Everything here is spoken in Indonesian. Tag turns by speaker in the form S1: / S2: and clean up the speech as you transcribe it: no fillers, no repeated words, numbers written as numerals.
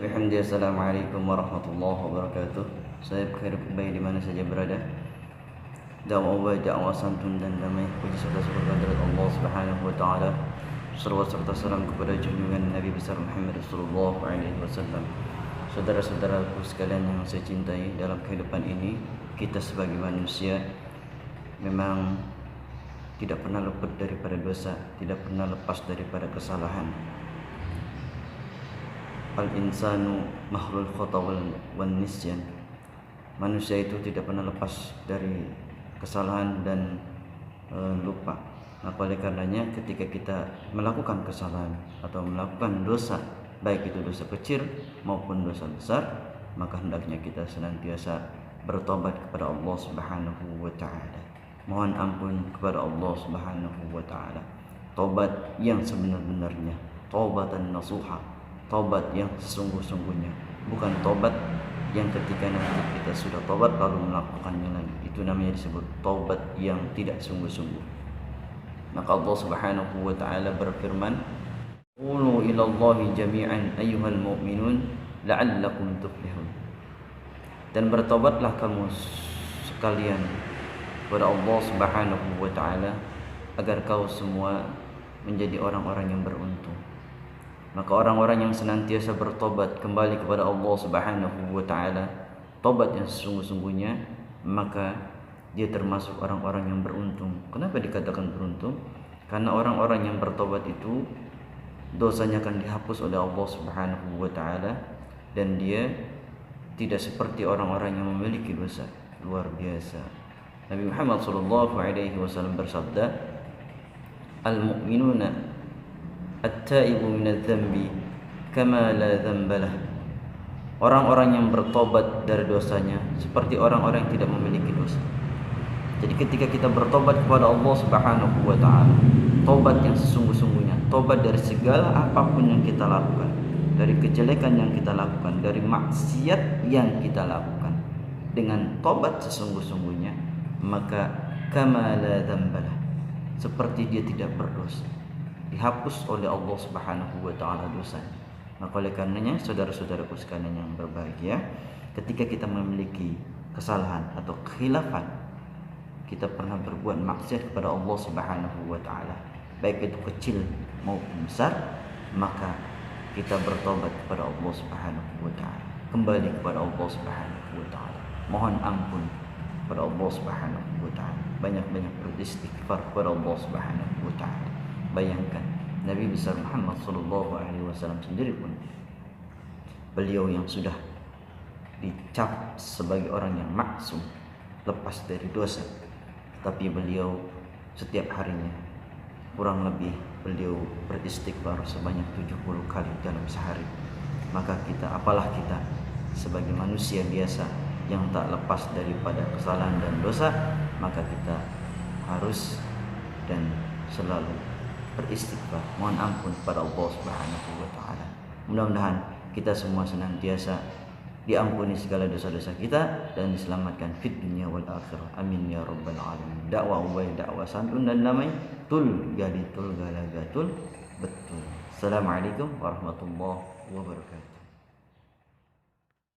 S1: bihamdi. Assalamualaikum warahmatullahi wabarakatuh. Saya berharap baik di mana saja berada. Dakwah santun dan damai, puji serta syukur kehadirat Allah Subhanahu wa taala. Salawat serta salam kepada junjungan Nabi besar Muhammad sallallahu alaihi wasallam. Saudara-saudaraku sekalian yang saya cintai, dalam kehidupan ini kita sebagai manusia memang tidak pernah luput daripada dosa, tidak pernah lepas daripada kesalahan. Al-insanu mahlul khata wal nisyan. Manusia itu tidak pernah lepas dari kesalahan dan lupa. Maka oleh karenanya ketika kita melakukan kesalahan atau melakukan dosa, baik itu dosa kecil maupun dosa besar, maka hendaknya kita senantiasa bertobat kepada Allah Subhanahu wa taala. Mohon ampun kepada Allah Subhanahu wa taala. Tobat yang sebenar-benarnya, taubatan nasuha, tobat yang sesungguh-sungguhnya, bukan tobat yang ketika nanti kita sudah tobat lalu melakukannya lagi. Itu namanya disebut tobat yang tidak sungguh-sungguh. Maka Allah Subhanahu wa taala berfirman, "Qulu ilallahi jami'an ayyuhal mu'minun la'allakum tuflihun." Dan bertobatlah kamu sekalian kepada Allah Subhanahu wa taala agar kau semua menjadi orang-orang yang beruntung. Maka orang-orang yang senantiasa bertobat kembali kepada Allah Subhanahu wa taala, tobat yang sesungguh-sungguhnya, maka dia termasuk orang-orang yang beruntung. Kenapa dikatakan beruntung? Karena orang-orang yang bertobat itu dosanya akan dihapus oleh Allah Subhanahu wa taala dan dia tidak seperti orang-orang yang memiliki dosa. Luar biasa. Nabi Muhammad sallallahu alaihi wasallam bersabda, "Al-mu'minuna at-taibu minadz-dzambi kama la dzambalah." Orang-orang yang bertobat dari dosanya seperti orang-orang yang tidak memiliki dosa. Jadi ketika kita bertobat kepada Allah Subhanahu wa taala, tobat yang sesungguh-sungguhnya, tobat dari segala apapun yang kita lakukan, dari kejelekan yang kita lakukan, dari maksiat yang kita lakukan, dengan tobat sesungguh-sungguhnya, maka kama la dzambalah, seperti dia tidak berdosa, dihapus oleh Allah Subhanahu wa taala dosanya. Maka oleh karenanya saudara-saudaraku sekalian yang berbahagia, ketika kita memiliki kesalahan atau kekhilafan, kita pernah berbuat maksiat kepada Allah Subhanahu wa taala, baik itu kecil maupun besar, maka kita bertobat kepada Allah Subhanahu wa taala, kembali kepada Allah Subhanahu wa taala, mohon ampun kepada Allah Subhanahu wa taala, banyak-banyak beristighfar kepada Allah Subhanahu wa taala. Bayangkan Nabi besar Muhammad sallallahu alaihi wasallam sendiri pun, beliau yang sudah dicap sebagai orang yang maksum, lepas dari dosa, tapi beliau setiap harinya kurang lebih beliau beristighfar sebanyak 70 kali dalam sehari. Maka kita, apalah kita sebagai manusia biasa yang tak lepas daripada kesalahan dan dosa, maka kita harus dan selalu beristighfar, mohon ampun kepada Allah Subhanahu wa taala. Mudah-mudahan kita semua senantiasa diampuni segala dosa-dosa kita dan diselamatkan fid dunya wal akhirah. Amin ya rabbal alamin. Dakwah santun dan damai, tul galitul galagatul betul. Assalamualaikum warahmatullahi wabarakatuh.